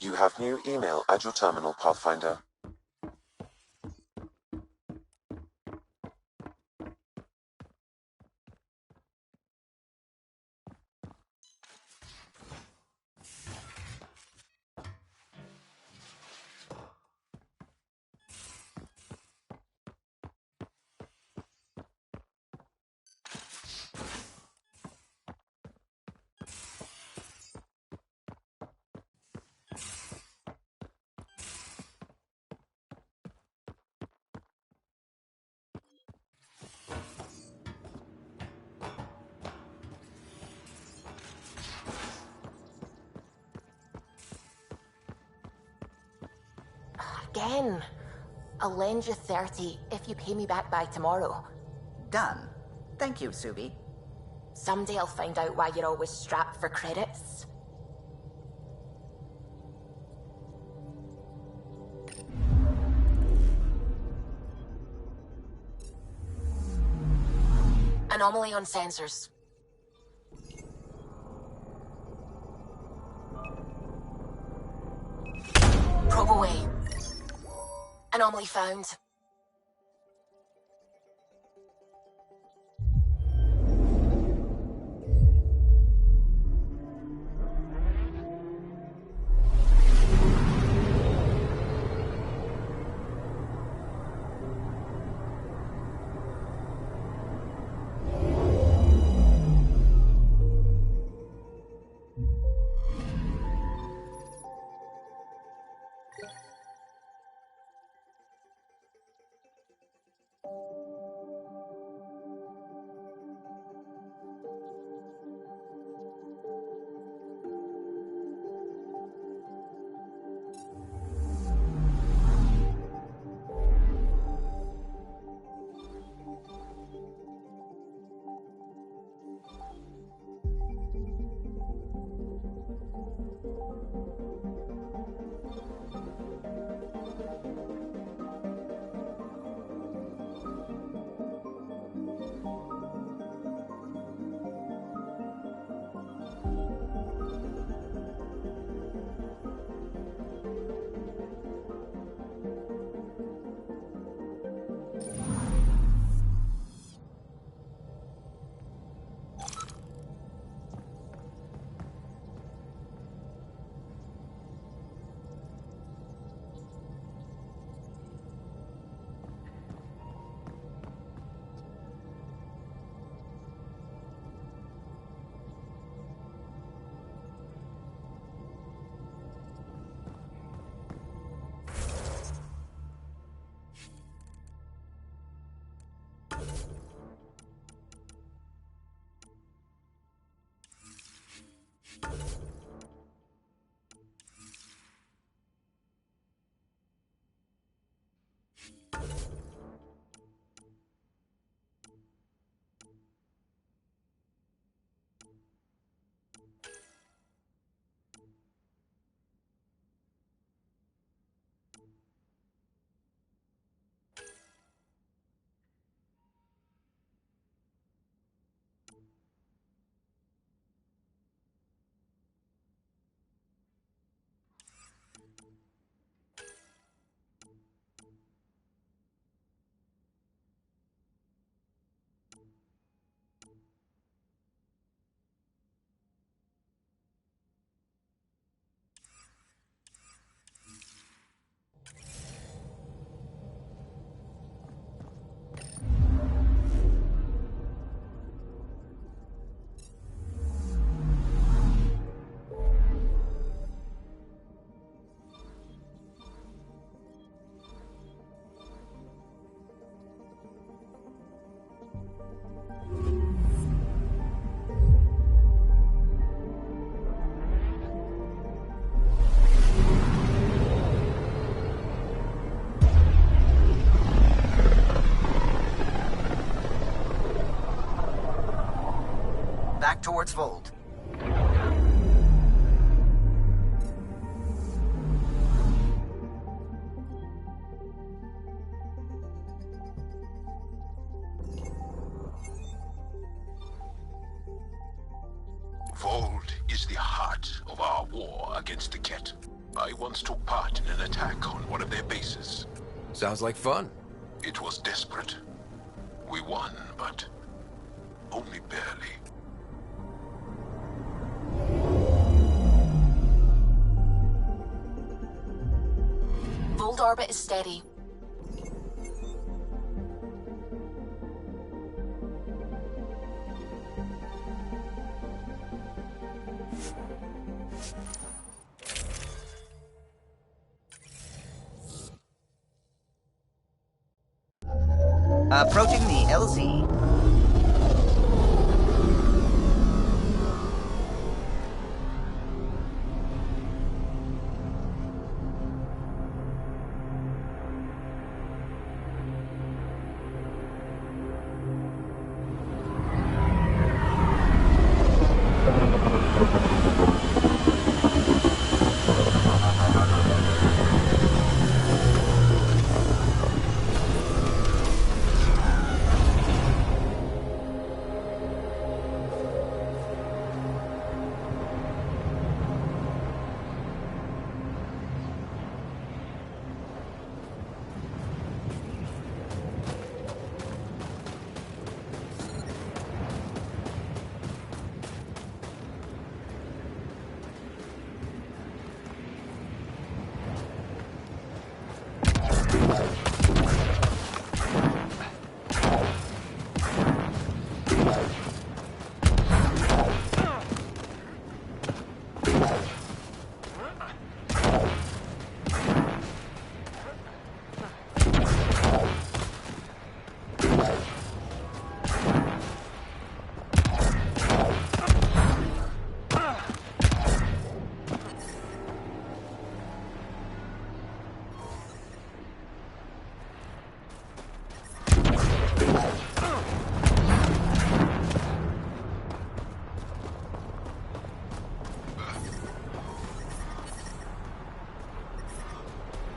You have new email at your terminal, Pathfinder. Again. I'll lend you 30 if you pay me back by tomorrow. Done. Thank you, Subi. Someday I'll find out why you're always strapped for credits. Anomaly on sensors. Probe away. Anomaly found. towards Vold. Vold is the heart of our war against the Ket. I once took part in an attack on one of their bases. Sounds like fun. It was desperate. We won, but only barely. Vold orbit is steady. Approaching the LZ.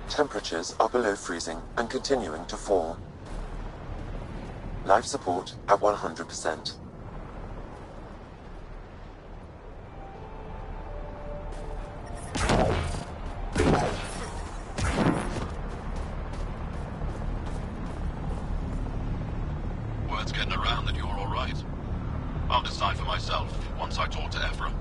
Temperatures are below freezing and continuing to fall. Life support at 100%. Word's getting around that you're all right. I'll decide for myself once I talk to Ephra.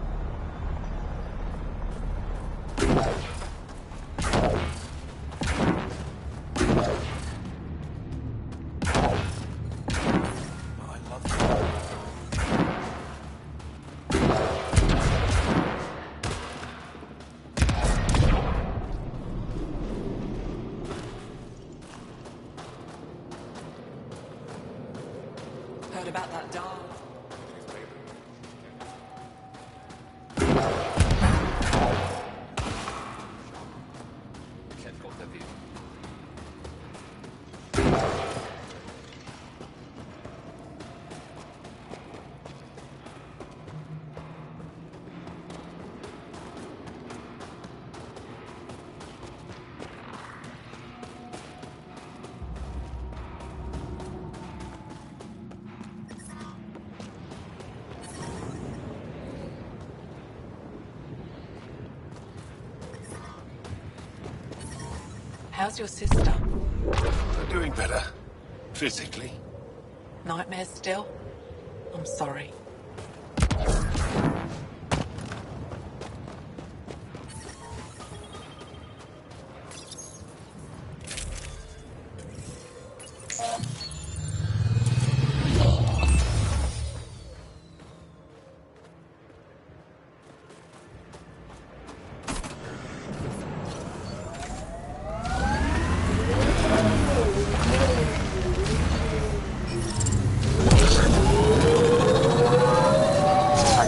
Heard about that dog. How's your sister? Doing better. Physically. Nightmares still? I'm sorry.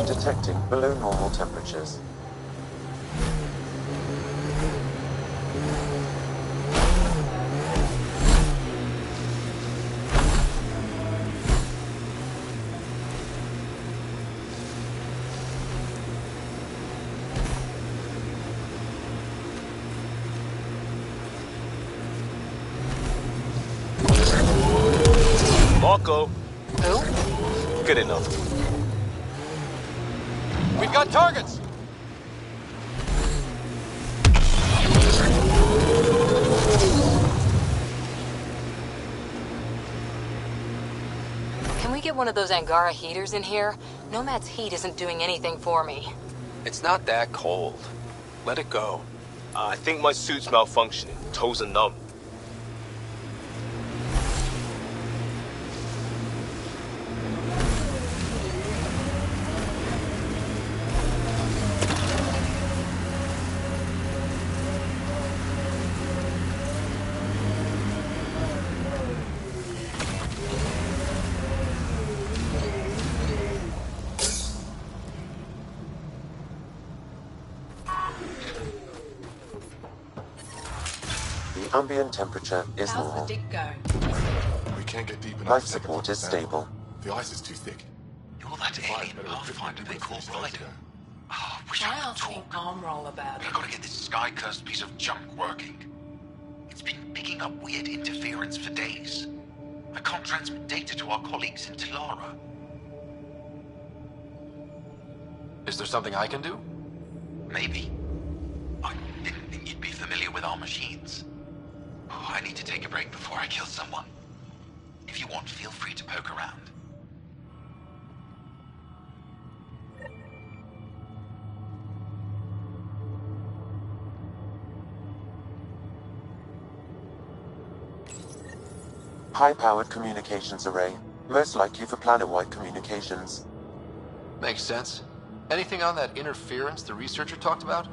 Detecting below normal temperatures. Marco. Who? Good enough. We've got targets! Can we get one of those Angara heaters in here? Nomad's heat isn't doing anything for me. It's not that cold. Let it go. I think my suit's malfunctioning. Toes are numb. The ambient temperature is How's the normal. dig go? We can't get deep enough. Life to take support a is proper stable. sample. The ice is too thick. You're that alien pathfinder they call Biden. Oh, I wish I Try could asking talk. arm roll about it. I've got to get this sky-cursed piece of junk working. It's been picking up weird interference for days. I can't transmit data to our colleagues in Talara. Is there something I can do? Maybe. I didn't think you'd be familiar with our machines. Oh, I need to take a break before I kill someone. If you want, feel free to poke around. High-powered communications array, most likely for planet-wide communications. Makes sense. Anything on that interference the researcher talked about?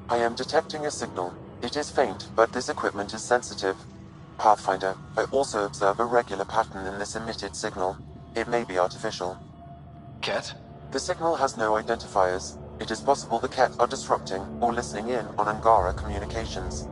I am detecting a signal. It is faint, but this equipment is sensitive. Pathfinder, I also observe a regular pattern in this emitted signal. It may be artificial. Ket? The signal has no identifiers. It is possible the Ket are disrupting or listening in on Angara communications.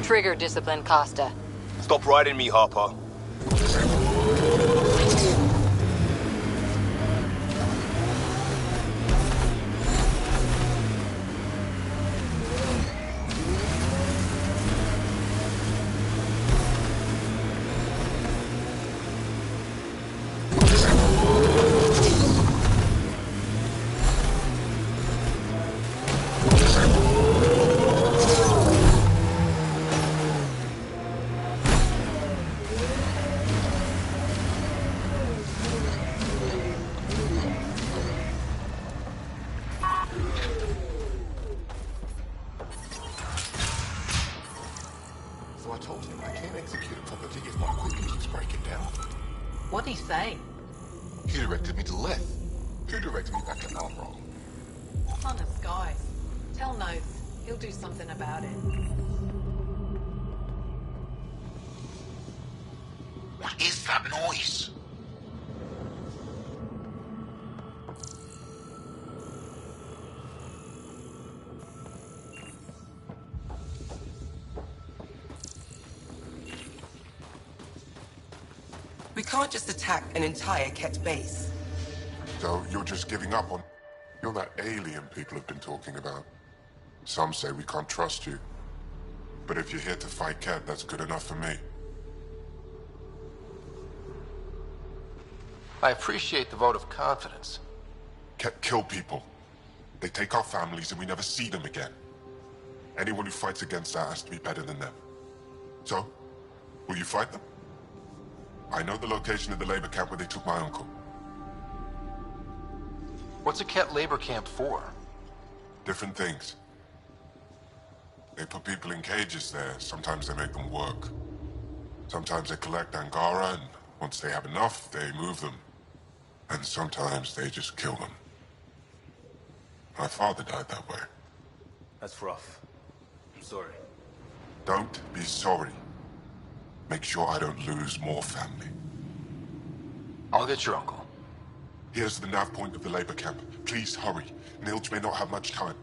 Trigger discipline, Costa. Stop riding me, Harper. So I told him I can't execute it properly if my equipment keeps breaking down. What'd he say? He directed me to left. Who directed me back to arm roll? Son of Skies. Tell Notes. He'll do something about it. What is that noise? We can't just attack an entire Ket base. So you're just giving up on... You're that alien people have been talking about. Some say we can't trust you. But if you're here to fight Ket, that's good enough for me. I appreciate the vote of confidence. Ket kill people. They take our families and we never see them again. Anyone who fights against that has to be better than them. So, will you fight them? I know the location of the labor camp where they took my uncle. What's a Ket labor camp for? Different things. They put people in cages there. Sometimes they make them work. Sometimes they collect Angara, and once they have enough, they move them. And sometimes they just kill them. My father died that way. That's rough. I'm sorry. Don't be sorry. Make sure I don't lose more family. I'll get your uncle. Here's the nav point of the labor camp. Please hurry. Nilge may not have much time.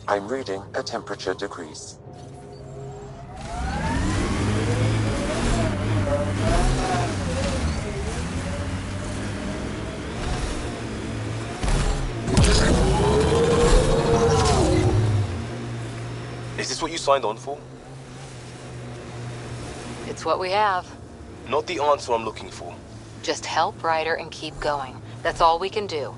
I'm reading a temperature decrease. Is this what you signed on for? It's what we have. Not the answer I'm looking for. Just help Ryder and keep going. That's all we can do.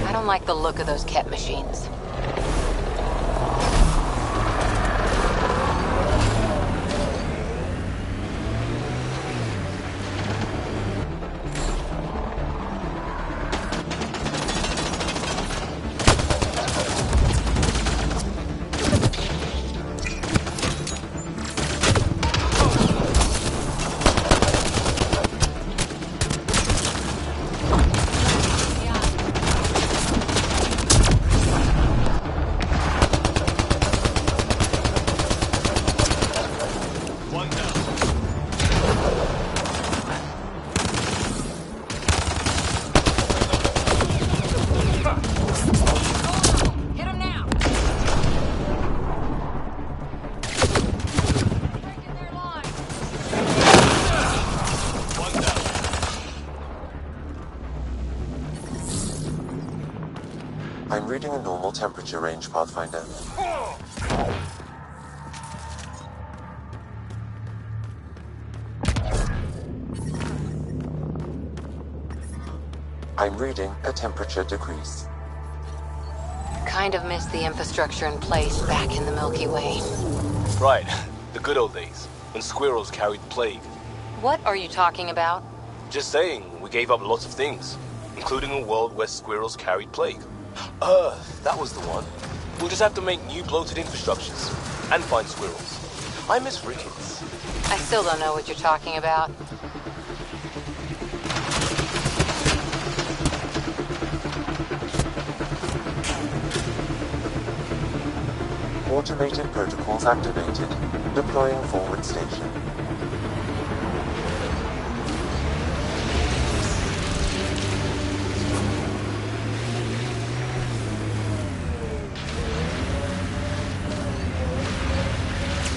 I don't like the look of those Ket machines. I'm reading a normal temperature range, Pathfinder. I'm reading a temperature decrease. Kind of miss the infrastructure in place back in the Milky Way. Right. The good old days, when squirrels carried the plague. What are you talking about? Just saying, we gave up lots of things, including a world where squirrels carried plague. That was the one. We'll just have to make new bloated infrastructures, and find squirrels. I miss rickets. I still don't know what you're talking about. Automated protocols activated. Deploying forward station.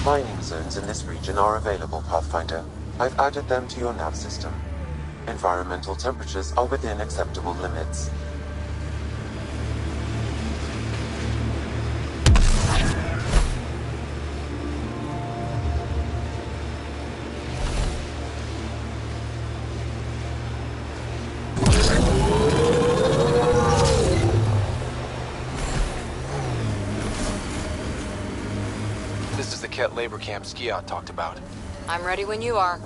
Mining zones in this region are available, Pathfinder. I've added them to your nav system. Environmental temperatures are within acceptable limits. This is the Ket labor camp Skiot talked about. I'm ready when you are.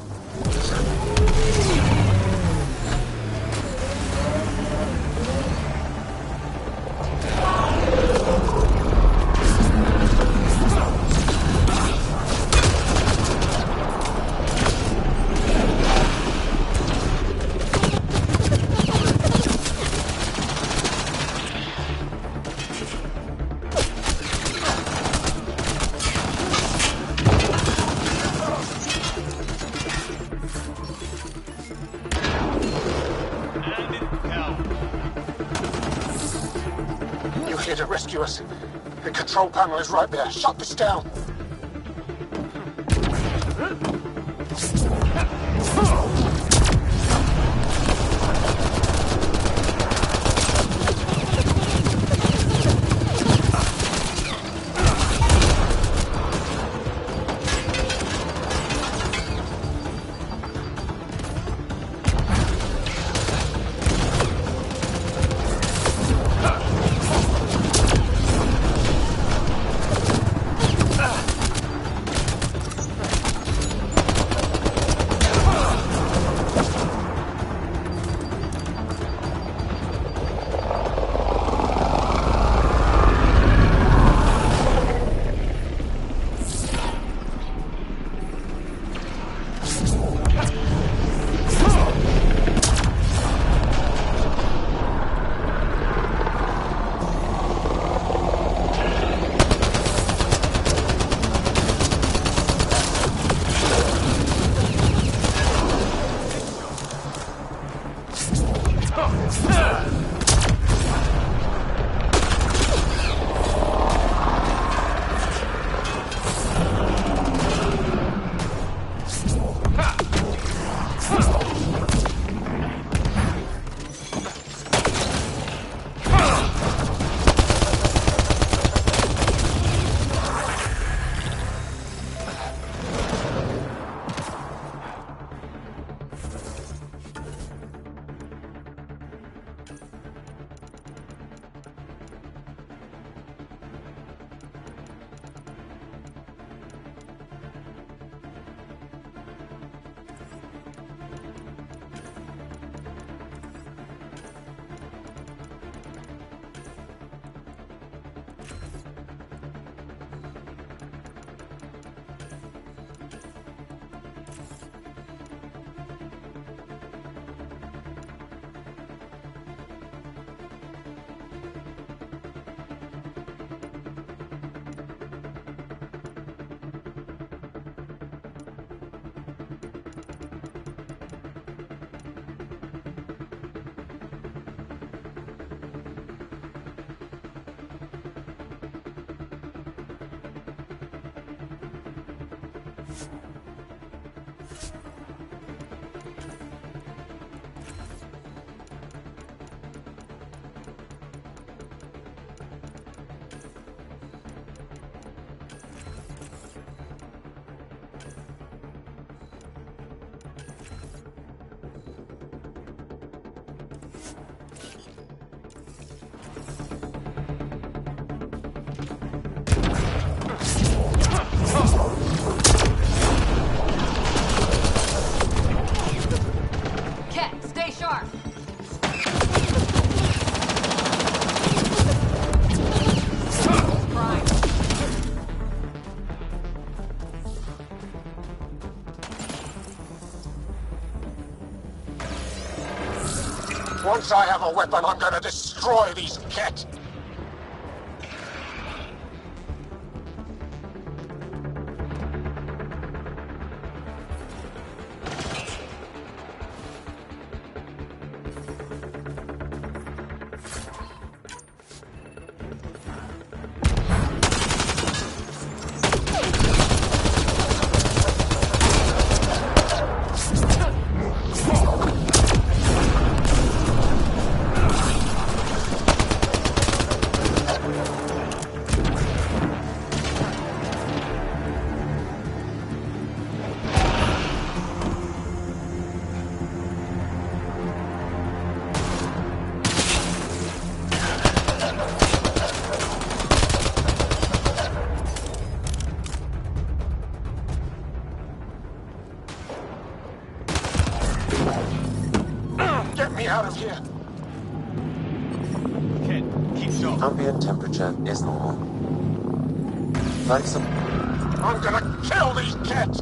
You're here to rescue us. The control panel is right there. Shut this down. Once I have a weapon, I'm gonna destroy these Ket. Get me out of here! Ken, keep sharp. Ambient temperature is normal. Nice and... I'm gonna kill these Ket!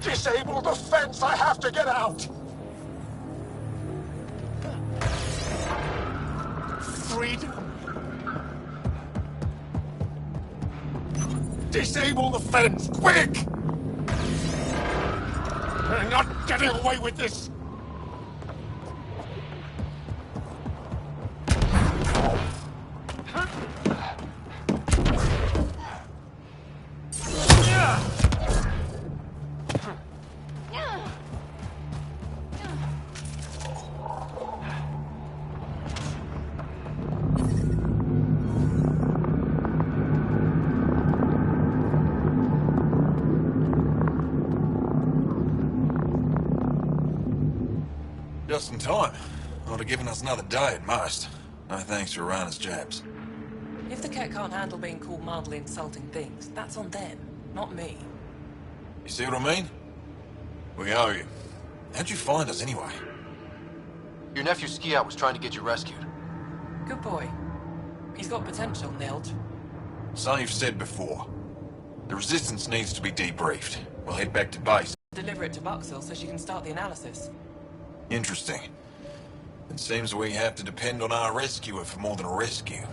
Disable the fence! I have to get out! Freedom! Disable the fence! Quick! You're not getting away with this! Just in time. Would have given us another day at most. No thanks to Irana's jabs. If the Ket can't handle being called mildly insulting things, that's on them, not me. You see what I mean? We owe you. How'd you find us anyway? Your nephew Ski-Out was trying to get you rescued. Good boy. He's got potential, Nilge. So you've said before. The Resistance needs to be debriefed. We'll head back to base. Deliver it to Buxell so she can start the analysis. Interesting. It seems we have to depend on our rescuer for more than a rescue.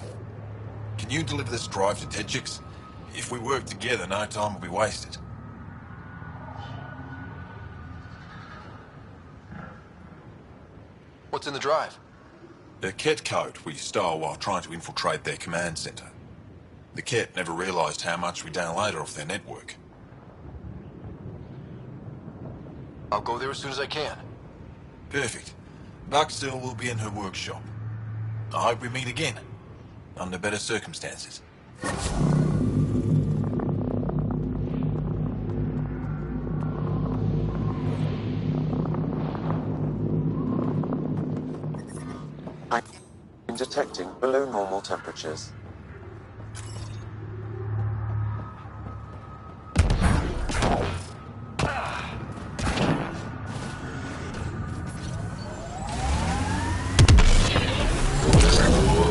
Can you deliver this drive to Tetchix? If we work together, no time will be wasted. What's in the drive? The Ket code we stole while trying to infiltrate their command center. The Ket never realized how much we downloaded off their network. I'll go there as soon as I can. Perfect. Buxell will be in her workshop. I hope we meet again, under better circumstances. I'm detecting below normal temperatures.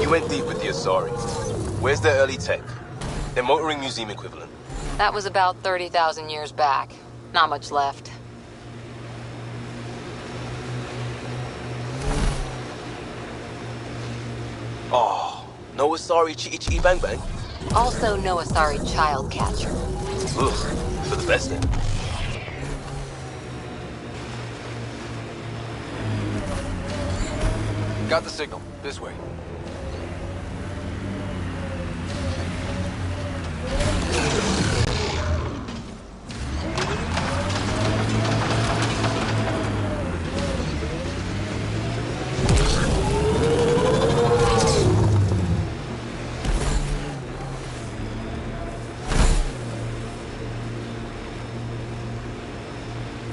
You went deep with the Asari. Where's their early tech? Their motoring museum equivalent. That was about 30,000 years back. Not much left. Oh, no Asari Chitty Bang Bang? Also no Asari child catcher. Ugh, for the best then. Got the signal. This way.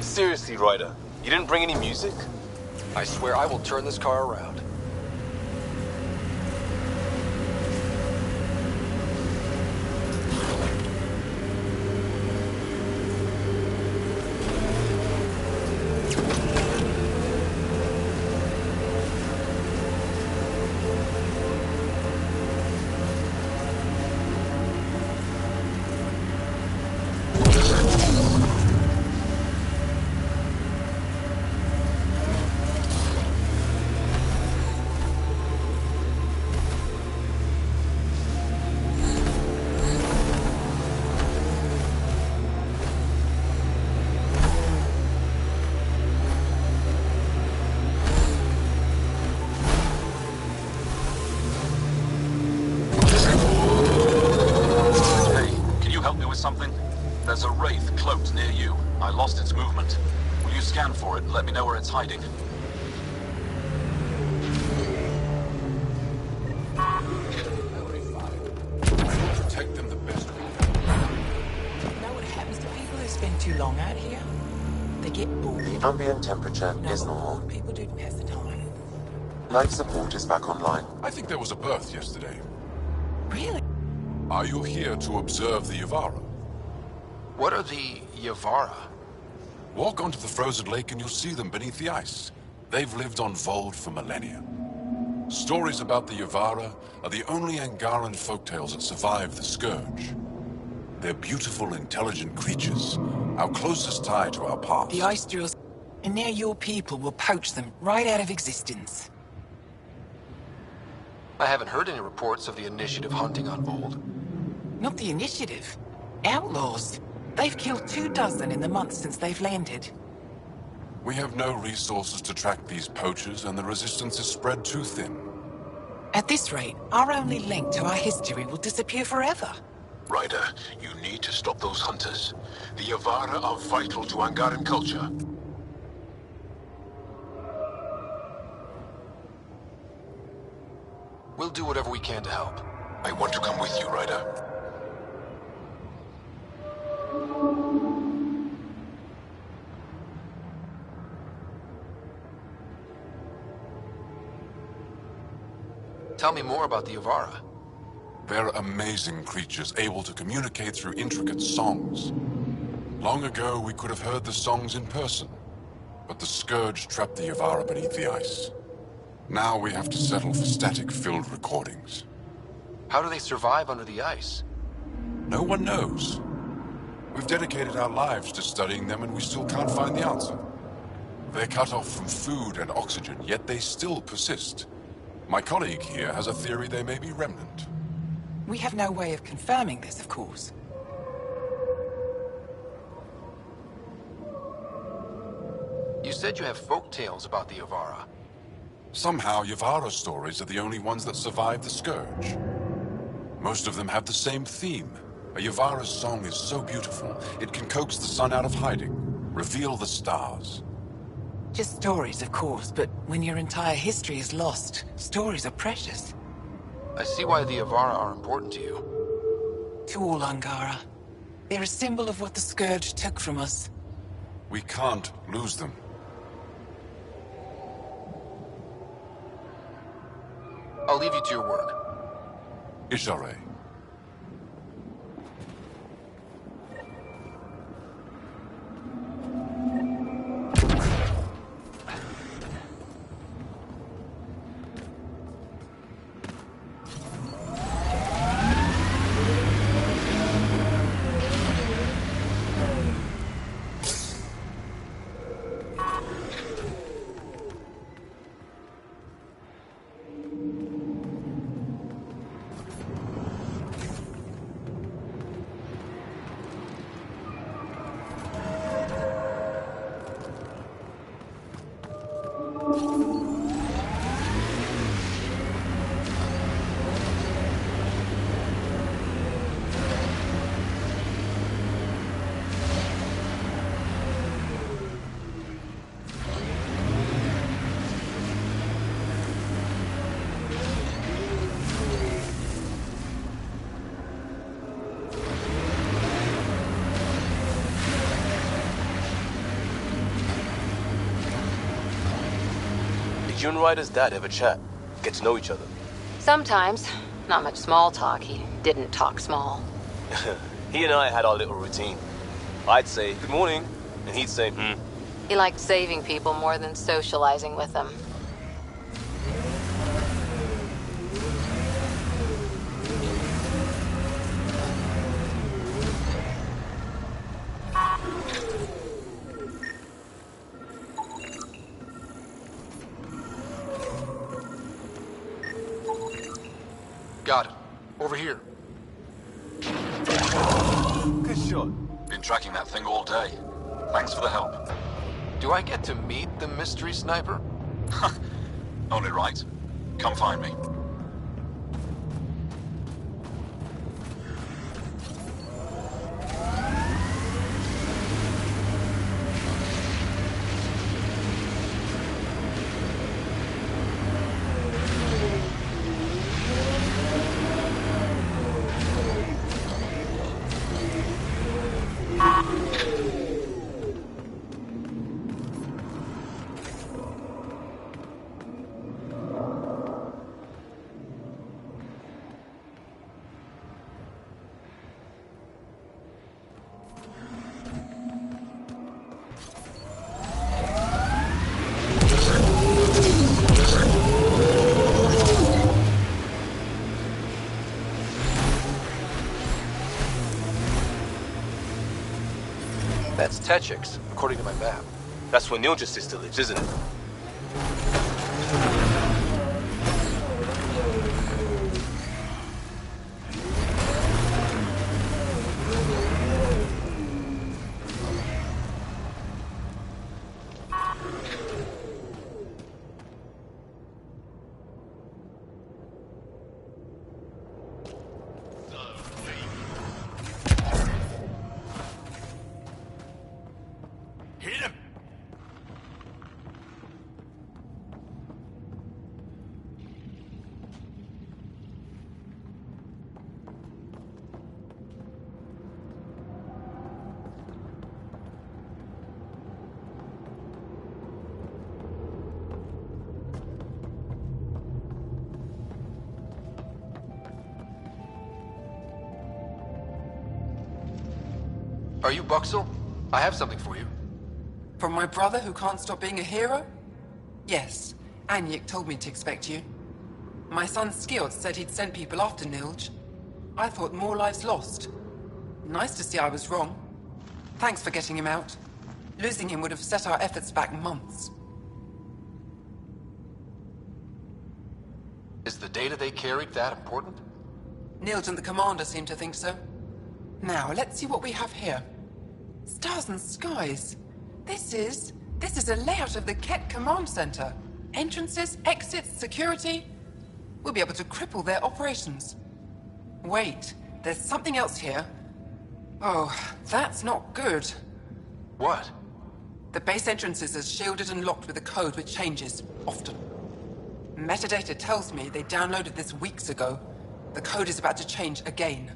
Seriously, Ryder, you didn't bring any music? I swear I will turn this car around. Something? There's a wraith cloaked near you. I lost its movement. Will you scan for it and let me know where it's hiding? Protect them the best we can. You know what happens to people who spend too long out here? They get bored. The ambient temperature is normal. People do pass the time. Life support is back online. I think there was a birth yesterday. Really? Are you here to observe the Yavara? What are the Yavara? Walk onto the frozen lake and you'll see them beneath the ice. They've lived on Vold for millennia. Stories about the Yavara are the only Angaran folktales that survive the Scourge. They're beautiful, intelligent creatures, our closest tie to our past. The ice drills, and now your people will poach them right out of existence. I haven't heard any reports of the Initiative hunting on Vold. Not the Initiative. Outlaws. They've killed 24 in the months since they've landed. We have no resources to track these poachers, and the resistance is spread too thin. At this rate, our only link to our history will disappear forever. Ryder, you need to stop those hunters. The Yavara are vital to Angaran culture. We'll do whatever we can to help. I want to come with you, Ryder. Tell me more about the Yavara. They're amazing creatures, able to communicate through intricate songs. Long ago, we could have heard the songs in person, but the Scourge trapped the Yavara beneath the ice. Now we have to settle for static-filled recordings. How do they survive under the ice? No one knows. We've dedicated our lives to studying them, and we still can't find the answer. They're cut off from food and oxygen, yet they still persist. My colleague here has a theory they may be remnant. We have no way of confirming this, of course. You said you have folk tales about the Yavara. Somehow, Yavara stories are the only ones that survive the Scourge. Most of them have the same theme. A Yavara's song is so beautiful, it can coax the sun out of hiding, reveal the stars. Just stories, of course, but when your entire history is lost, stories are precious. I see why the Yavara are important to you. To all Angara. They're a symbol of what the Scourge took from us. We can't lose them. I'll leave you to your work. Ishare. Did you and Ryder's dad ever chat? Get to know each other? Sometimes. Not much small talk. He didn't talk small. He and I had our little routine. I'd say, good morning, and he'd say, He liked saving people more than socializing with them. Got it. Over here. good shot. Been tracking that thing all day. Thanks for the help. Do I get to meet the mystery sniper? Only right. Come find me. That's Techix, according to my map. That's where Jh still lives, isn't it? Are you Buxel? I have something for you. From my brother who can't stop being a hero? Yes, Anyik told me to expect you. My son Skjord said he'd send people after Nilj. I thought more lives lost. Nice to see I was wrong. Thanks for getting him out. Losing him would have set our efforts back months. Is the data they carried that important? Nilj and the commander seem to think so. Now, let's see what we have here. Stars and skies. This is a layout of the Ket Command Center. Entrances, exits, security. We'll be able to cripple their operations. Wait, there's something else here. Oh, that's not good. What? The base entrances are shielded and locked with a code which changes, often. Metadata tells me they downloaded this weeks ago. The code is about to change again.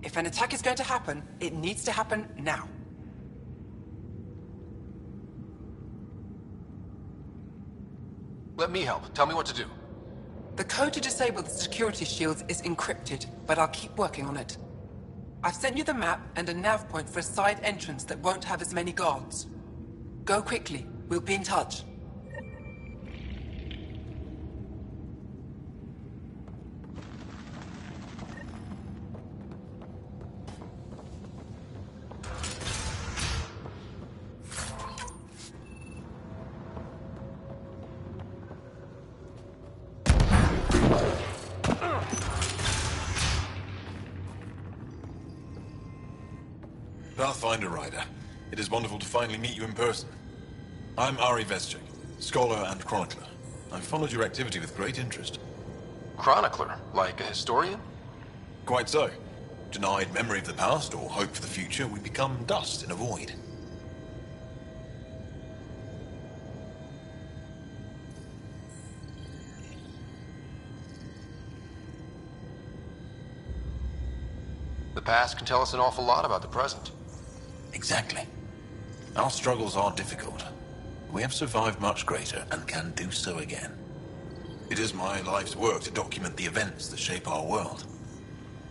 If an attack is going to happen, it needs to happen now. Let me help. Tell me what to do. The code to disable the security shields is encrypted, but I'll keep working on it. I've sent you the map and a nav point for a side entrance that won't have as many guards. Go quickly. We'll be in touch. Pathfinder Ryder, it is wonderful to finally meet you in person. I'm Ari Vezchik, scholar and chronicler. I've followed your activity with great interest. Chronicler? Like a historian? Quite so. Denied memory of the past or hope for the future, we become dust in a void. The past can tell us an awful lot about the present. Exactly. Our struggles are difficult. we have survived much greater and can do so again. It is my life's work to document the events that shape our world.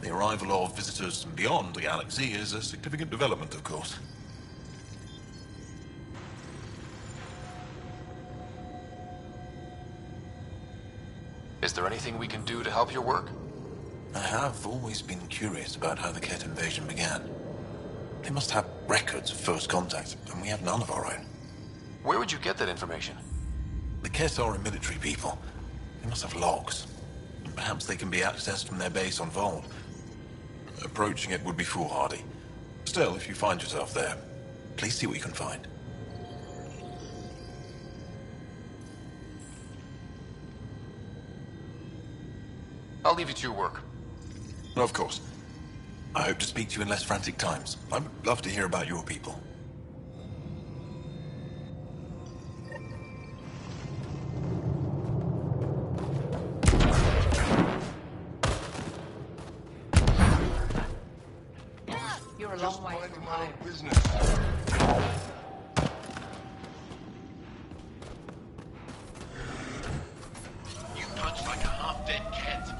The arrival of visitors from beyond the galaxy is a significant development, of course. Is there anything we can do to help your work? I have always been curious about how the Ket invasion began. They must have records of first contact, and we have none of our own. Where would you get that information? The Ket are a military people. They must have logs. Perhaps they can be accessed from their base on Vold. Approaching it would be foolhardy. Still, if you find yourself there, please see what you can find. I'll leave you to your work. Of course. I hope to speak to you in less frantic times. I would love to hear about your people. You're a long way from home. You punch like a half-dead cat.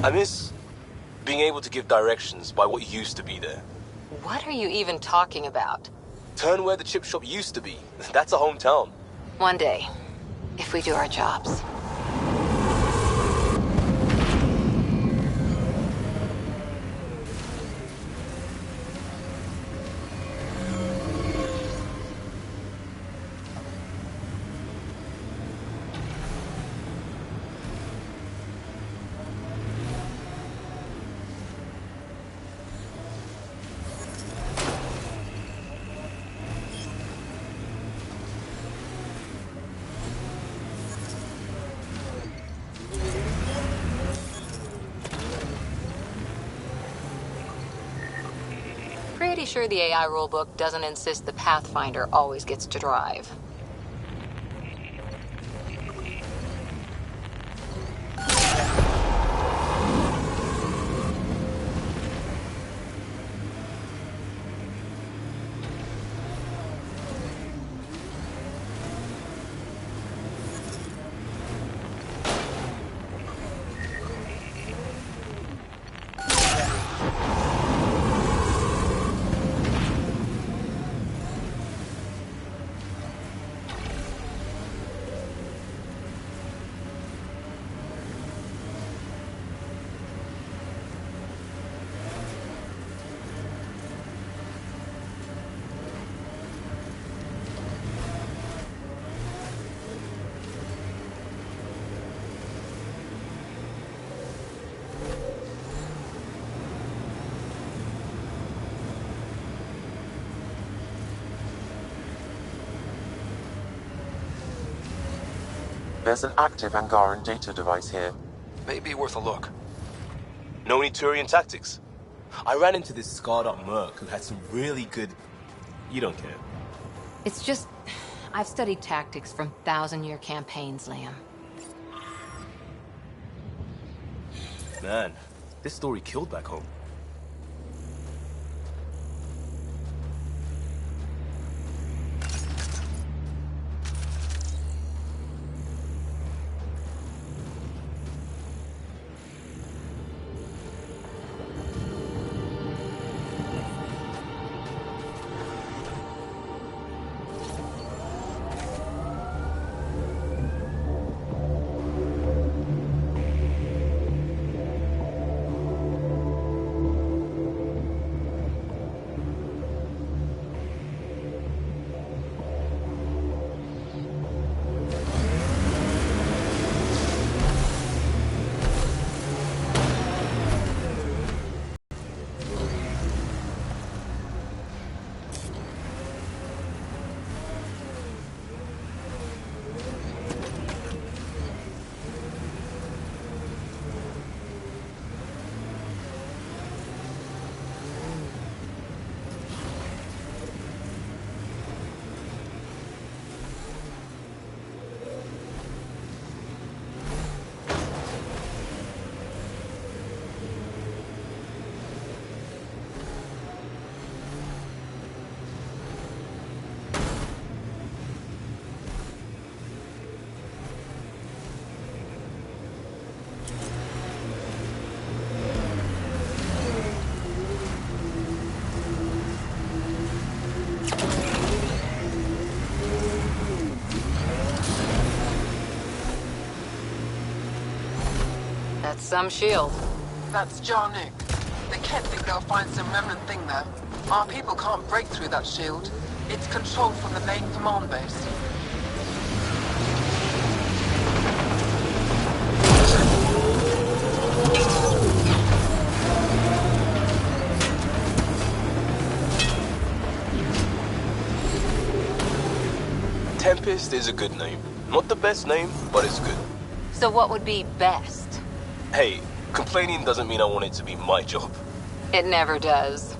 I miss being able to give directions by what used to be there. What are you even talking about? Turn where the chip shop used to be. That's a hometown. One day, if we do our jobs. Pretty sure the AI rulebook doesn't insist the Pathfinder always gets to drive. There's an active Angaran data device here. Maybe worth a look. Know any Turian tactics? I ran into this scarred-up merc who had some really good... You don't care. It's just... I've studied tactics from thousand-year campaigns, Liam. Man, this story killed back home. some shield. That's Jarnik. The Ket think they'll find some remnant thing there. Our people can't break through that shield. It's controlled from the main command base. Tempest is a good name. Not the best name, but it's good. So what would be best? Hey, complaining doesn't mean I want it to be my job. It never does.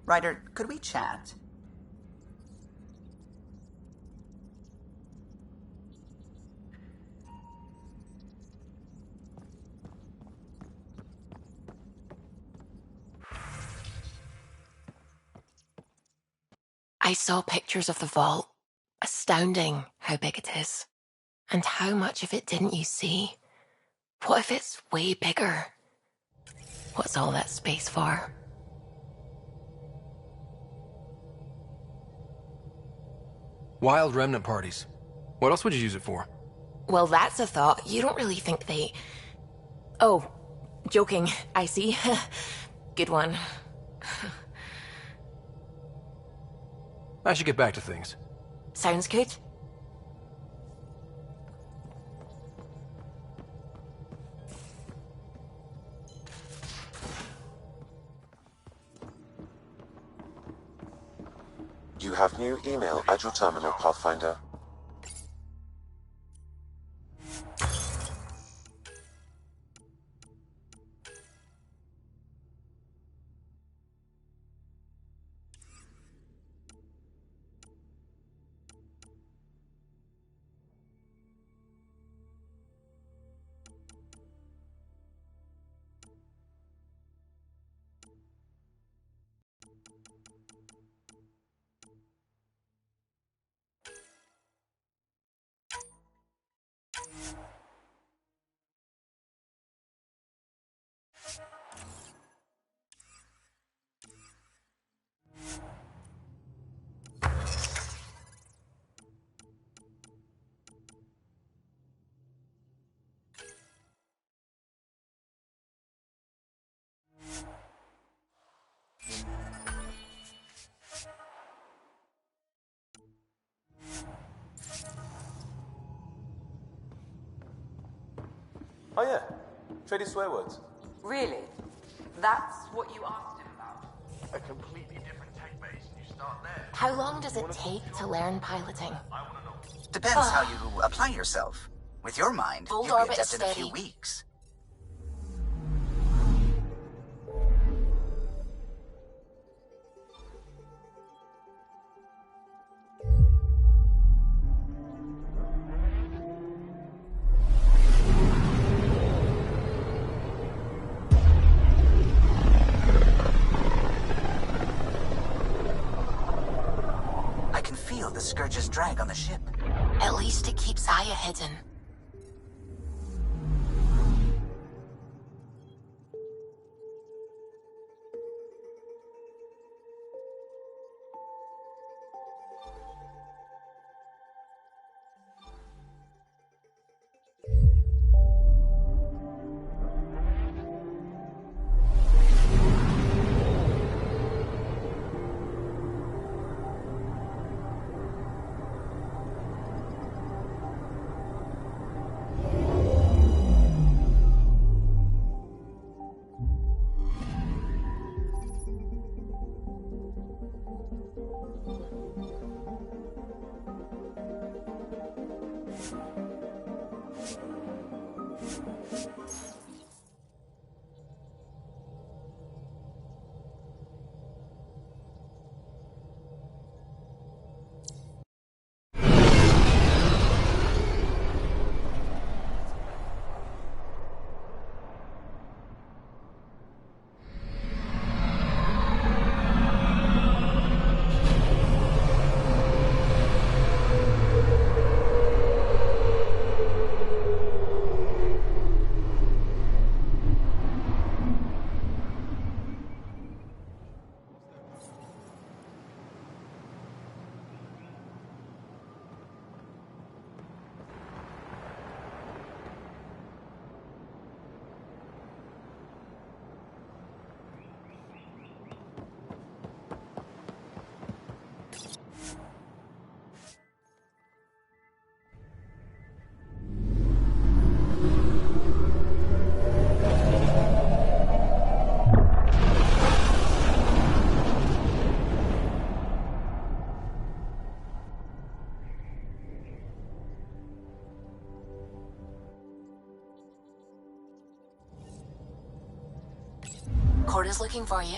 Ryder, could we chat? I saw pictures of the vault. Astounding how big it is. And how much of it didn't you see? What if it's way bigger? What's all that space for? Wild remnant parties. What else would you use it for? Well, that's a thought. You don't really think they... Oh, joking. I see. Good one. I should get back to things. Sounds good. You have new email at your terminal, Pathfinder. Oh yeah, trading swear words. Really? That's what you asked him about? A completely different tech base, and you start there. How long does it take to learn piloting? Depends how you apply yourself. With your mind, Hold you'd be orbit adept in a steady. few weeks. I can feel the Scourge's drag on the ship. At least it keeps Aya hidden. Corda's looking for you.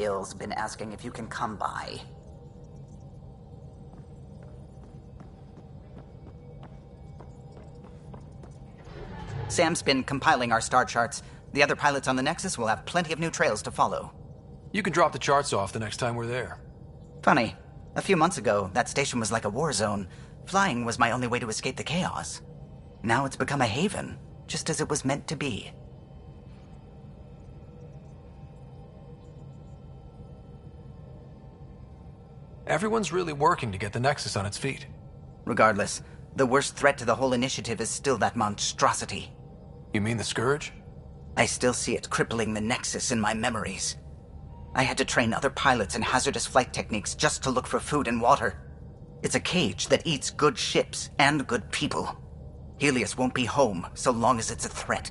Gil's been asking if you can come by. Sam's been compiling our star charts. The other pilots on the Nexus will have plenty of new trails to follow. You can drop the charts off the next time we're there. Funny. A few months ago, that station was like a war zone. Flying was my only way to escape the chaos. Now it's become a haven, just as it was meant to be. Everyone's really working to get the Nexus on its feet. Regardless, the worst threat to the whole initiative is still that monstrosity. You mean the Scourge? I still see it crippling the Nexus in my memories. I had to train other pilots in hazardous flight techniques just to look for food and water. It's a cage that eats good ships and good people. Helios won't be home so long as it's a threat.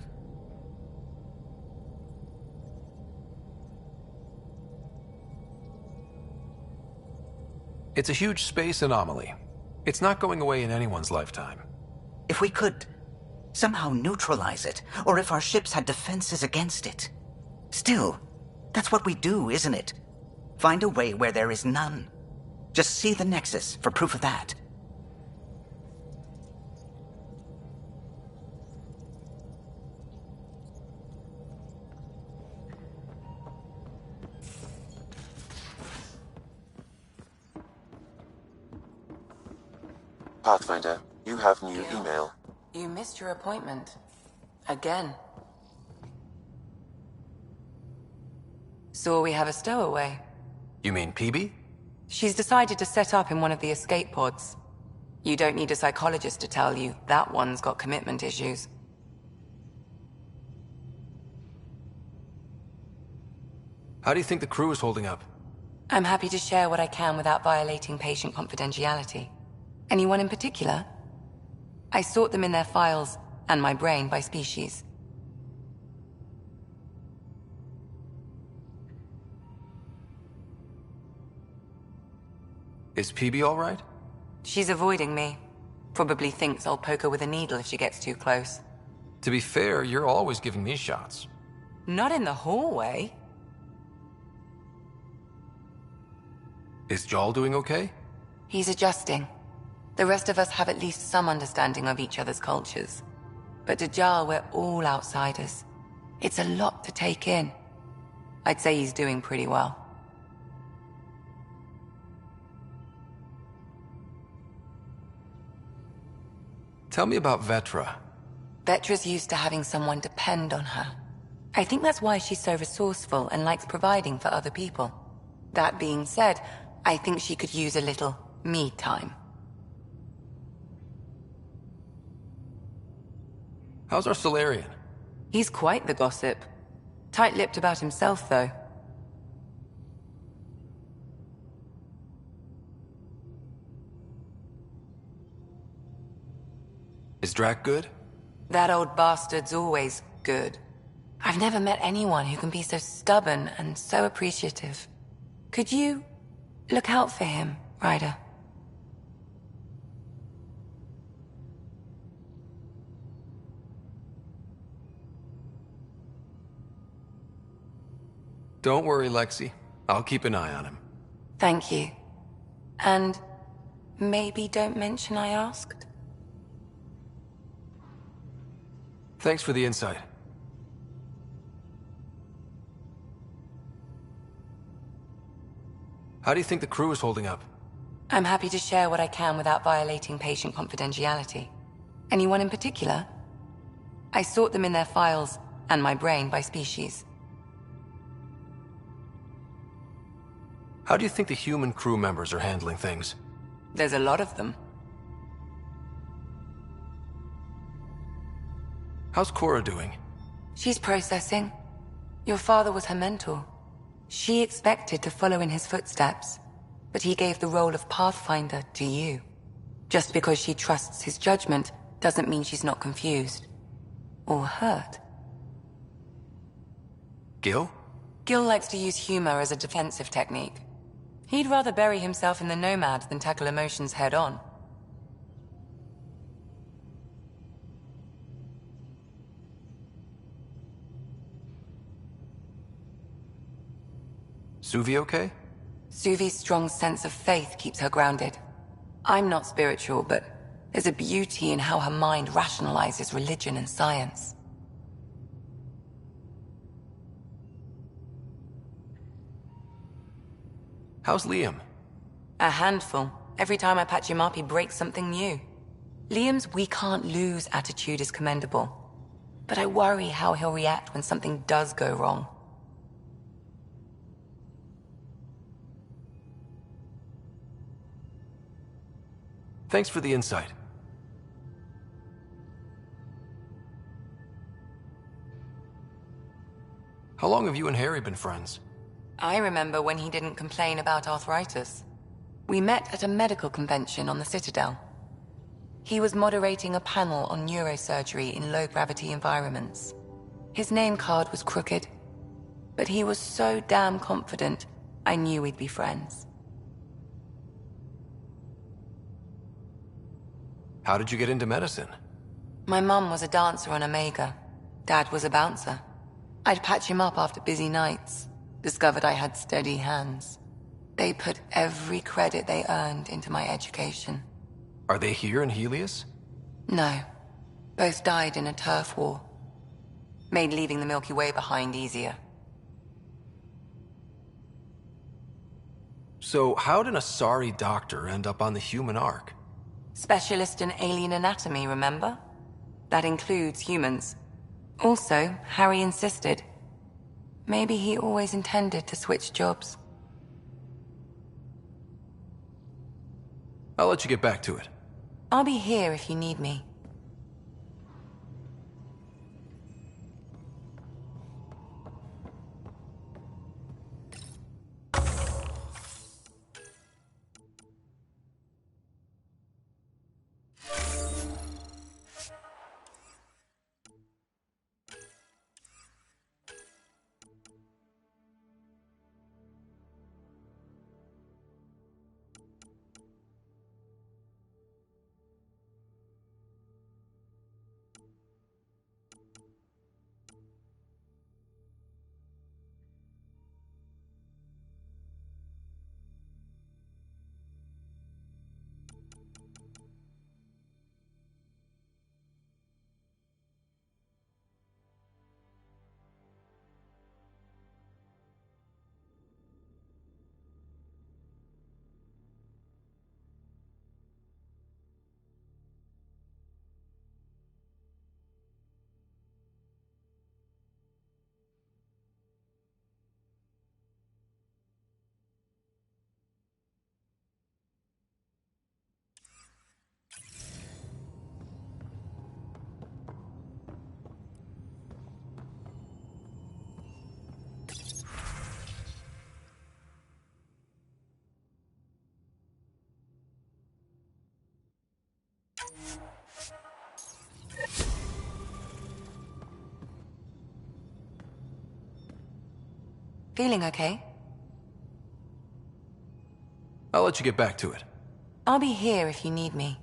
It's a huge space anomaly. It's not going away in anyone's lifetime. If we could somehow neutralize it, or if our ships had defenses against it. Still, that's what we do, isn't it? Find a way where there is none. Just see the Nexus for proof of that. Pathfinder, you have new email. You missed your appointment. Again. So we have a stowaway. You mean PB? She's decided to set up in one of the escape pods. You don't need a psychologist to tell you that one's got commitment issues. How do you think the crew is holding up? I'm happy to share what I can without violating patient confidentiality. Anyone in particular? I sort them in their files and my brain by species. Is PB all right? She's avoiding me. Probably thinks I'll poke her with a needle if she gets too close. To be fair, you're always giving me shots. Not in the hallway. Is Jal doing okay? He's adjusting. The rest of us have at least some understanding of each other's cultures. But to Jal, we're all outsiders. It's a lot to take in. I'd say he's doing pretty well. Tell me about Vetra. Vetra's used to having someone depend on her. I think that's why she's so resourceful and likes providing for other people. That being said, I think she could use a little me time. How's our Solarian? He's quite the gossip. Tight-lipped about himself, though. Is Drac good? That old bastard's always good. I've never met anyone who can be so stubborn and so appreciative. Could you look out for him, Ryder? Don't worry, Lexi. I'll keep an eye on him. Thank you. And maybe don't mention I asked? Thanks for the insight. How do you think the crew is holding up? I'm happy to share what I can without violating patient confidentiality. Anyone in particular? I sort them in their files and my brain by species. How do you think the human crew members are handling things? There's a lot of them. How's Cora doing? She's processing. Your father was her mentor. She expected to follow in his footsteps, but he gave the role of Pathfinder to you. Just because she trusts his judgment doesn't mean she's not confused. Or hurt. Gil? Gil likes to use humor as a defensive technique. He'd rather bury himself in the Nomad than tackle emotions head-on. Suvi okay? Suvi's strong sense of faith keeps her grounded. I'm not spiritual, but there's a beauty in how her mind rationalizes religion and science. How's Liam? A handful. Every time I patch him up, he breaks something new. Liam's we can't lose attitude is commendable. But I worry how he'll react when something does go wrong. Thanks for the insight. How long have you and Harry been friends? I remember when he didn't complain about arthritis. We met at a medical convention on the Citadel. He was moderating a panel on neurosurgery in low-gravity environments. His name card was crooked, but he was so damn confident, I knew we'd be friends. How did you get into medicine? My mum was a dancer on Omega. Dad was a bouncer. I'd patch him up after busy nights. Discovered I had steady hands. They put every credit they earned into my education. Are they here in Helios? No. Both died in a turf war. Made leaving the Milky Way behind easier. So how did a sorry doctor end up on the human ark? Specialist in alien anatomy, remember? That includes humans. Also, Harry insisted. Maybe he always intended to switch jobs. I'll let you get back to it. I'll be here if you need me. Feeling okay? I'll let you get back to it. I'll be here if you need me.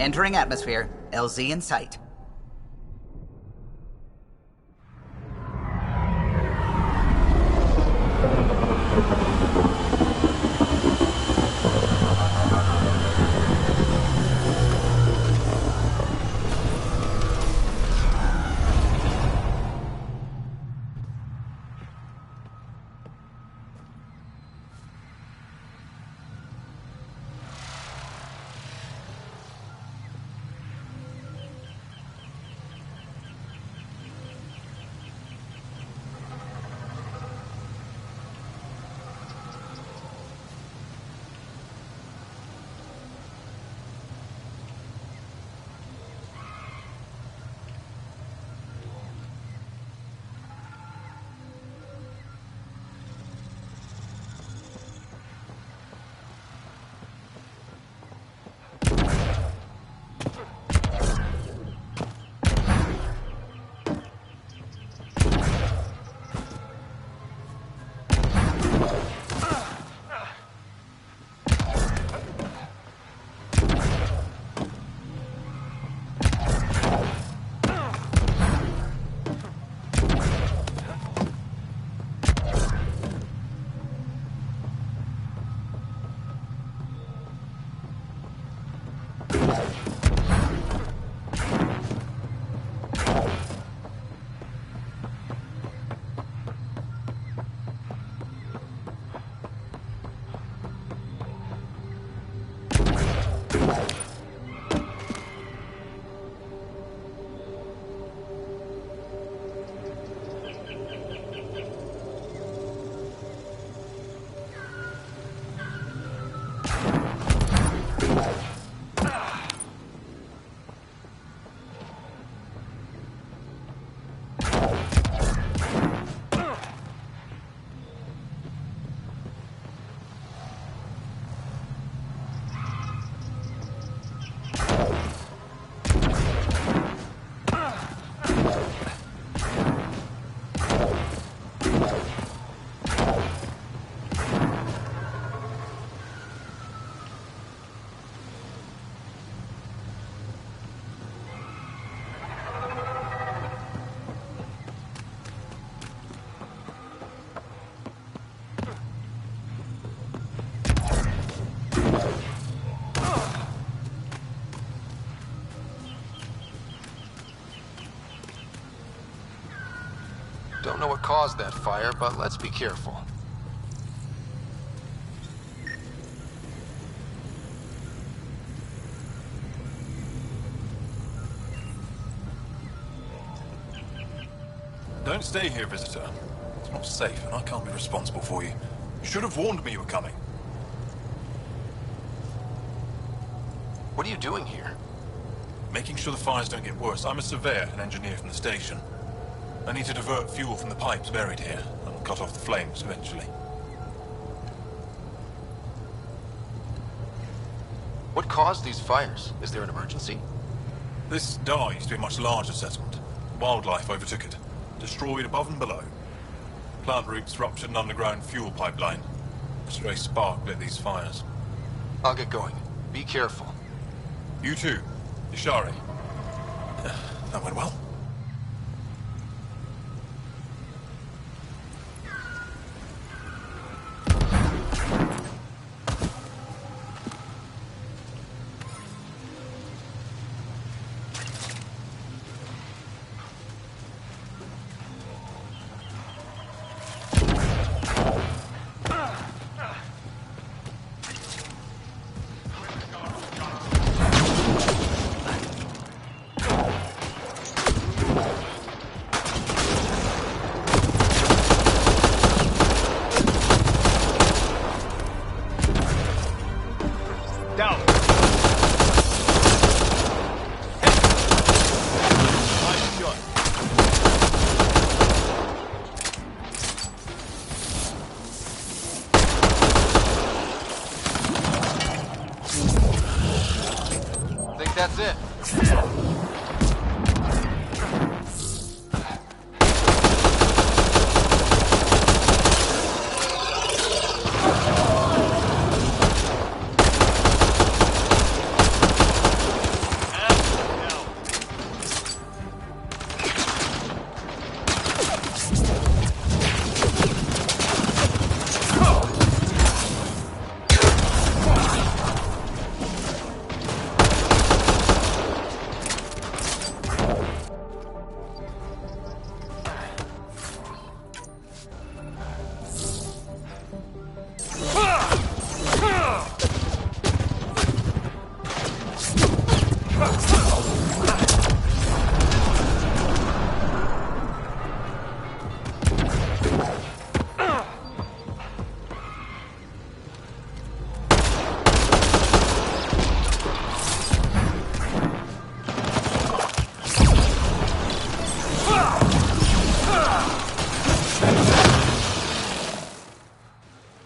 Entering atmosphere. LZ in sight. Don't know what caused that fire, but let's be careful. Don't stay here, visitor. It's not safe, and I can't be responsible for you. You should have warned me you were coming. What are you doing here? Making sure the fires don't get worse. I'm a surveyor and engineer from the station. I need to divert fuel from the pipes buried here, and cut off the flames eventually. What caused these fires? Is there an emergency? This dye used to be a much larger settlement. Wildlife overtook it, destroyed above and below. Plant roots ruptured an underground fuel pipeline. A stray spark lit these fires. I'll get going. Be careful. You too, Ishari. That went well. That's it.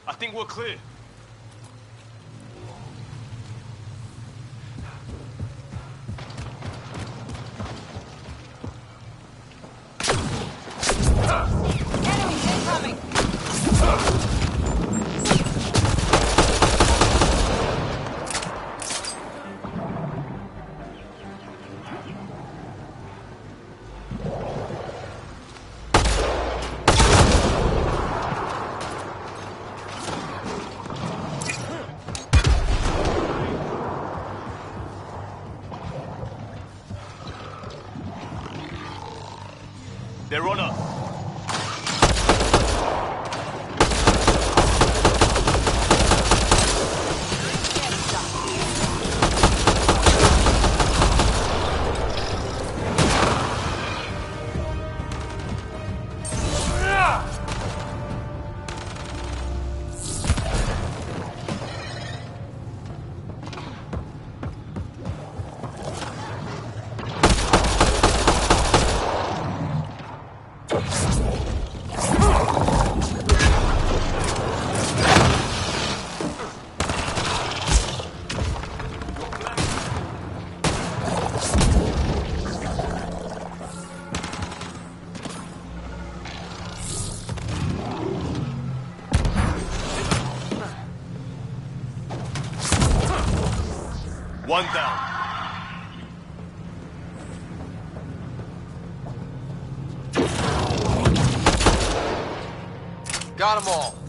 I think we're clear. Enemies incoming! They're on us. One down. Got them all.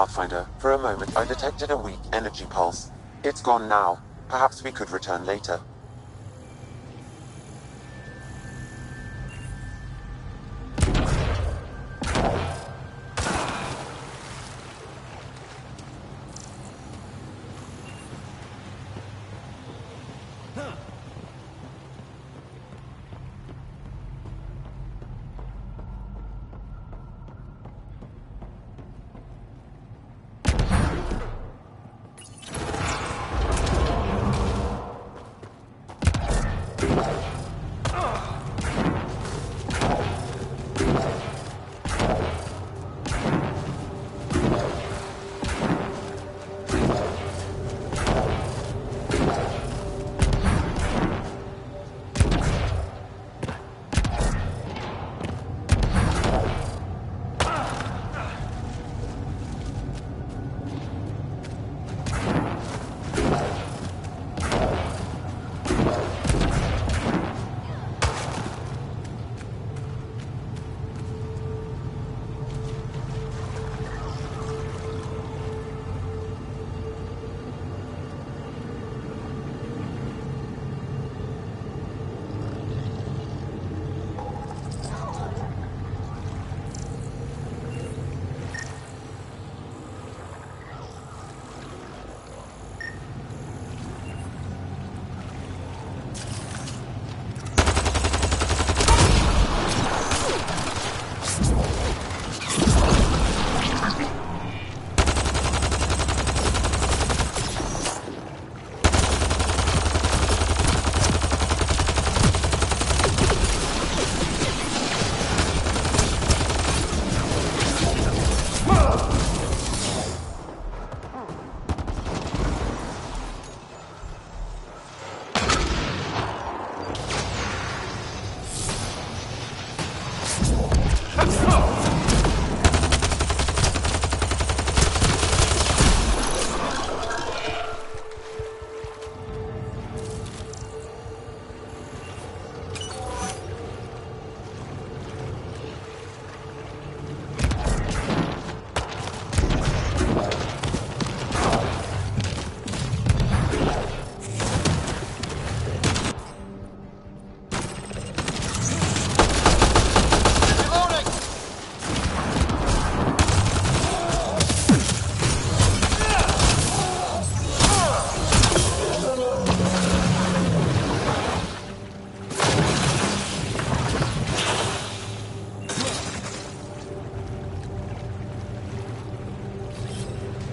Pathfinder, for a moment I detected a weak energy pulse. It's gone now. Perhaps we could return later.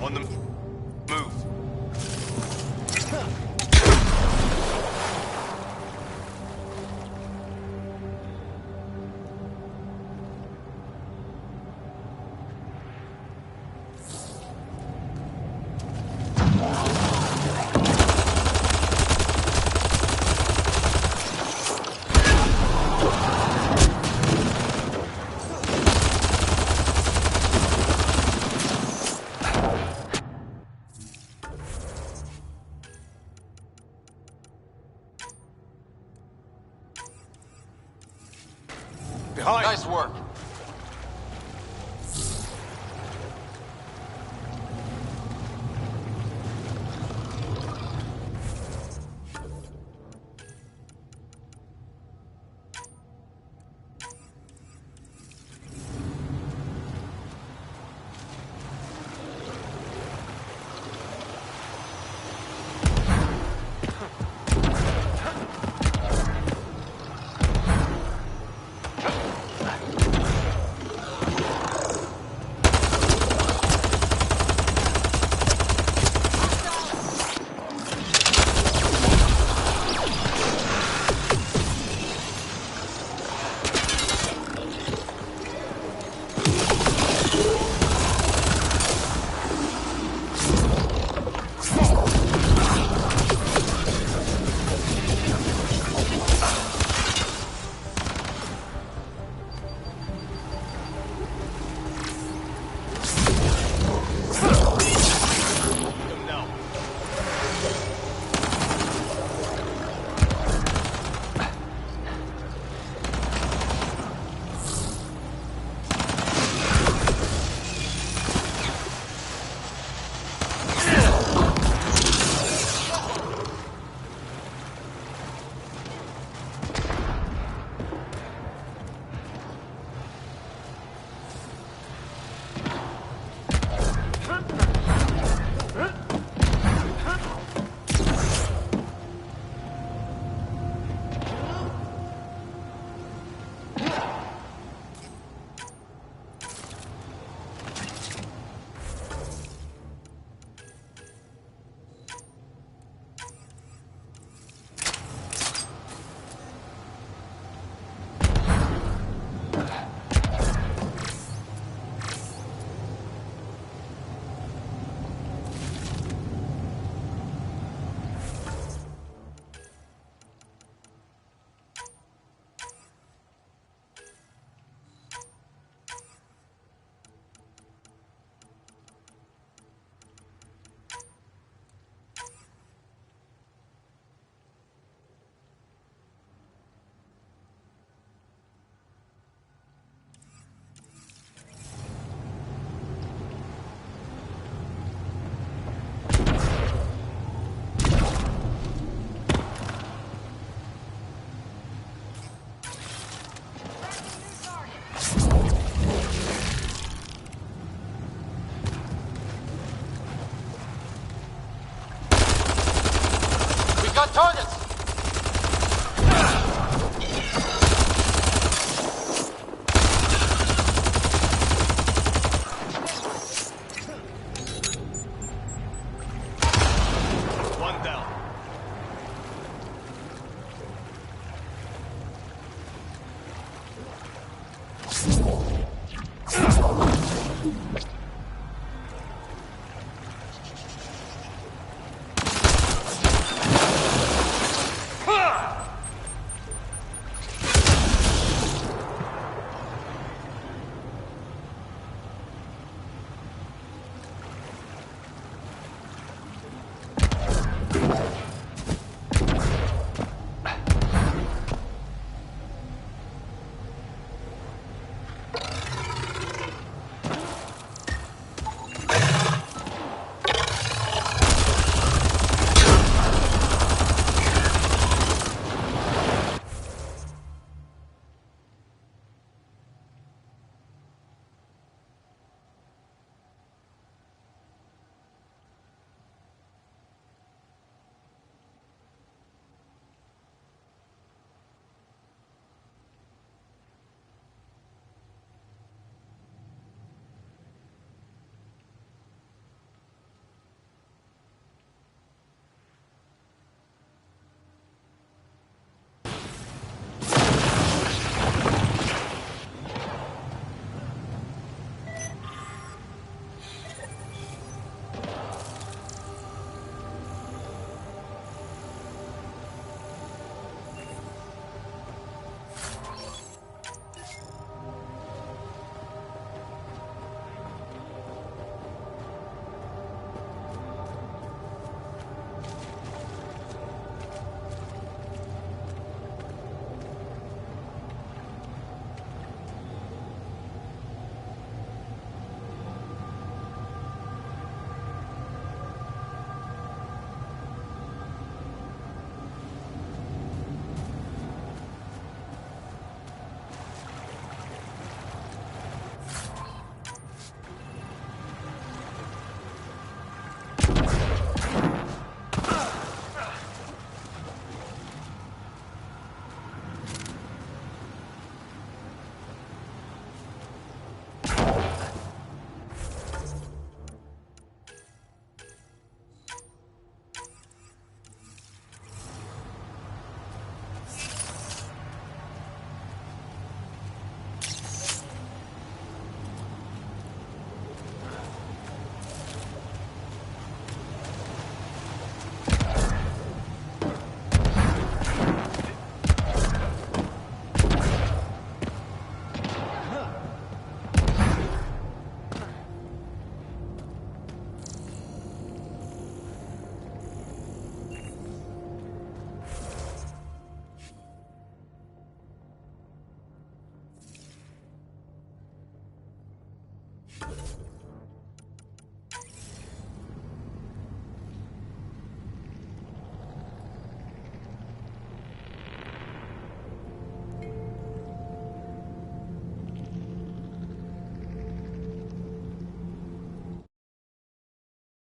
On the move.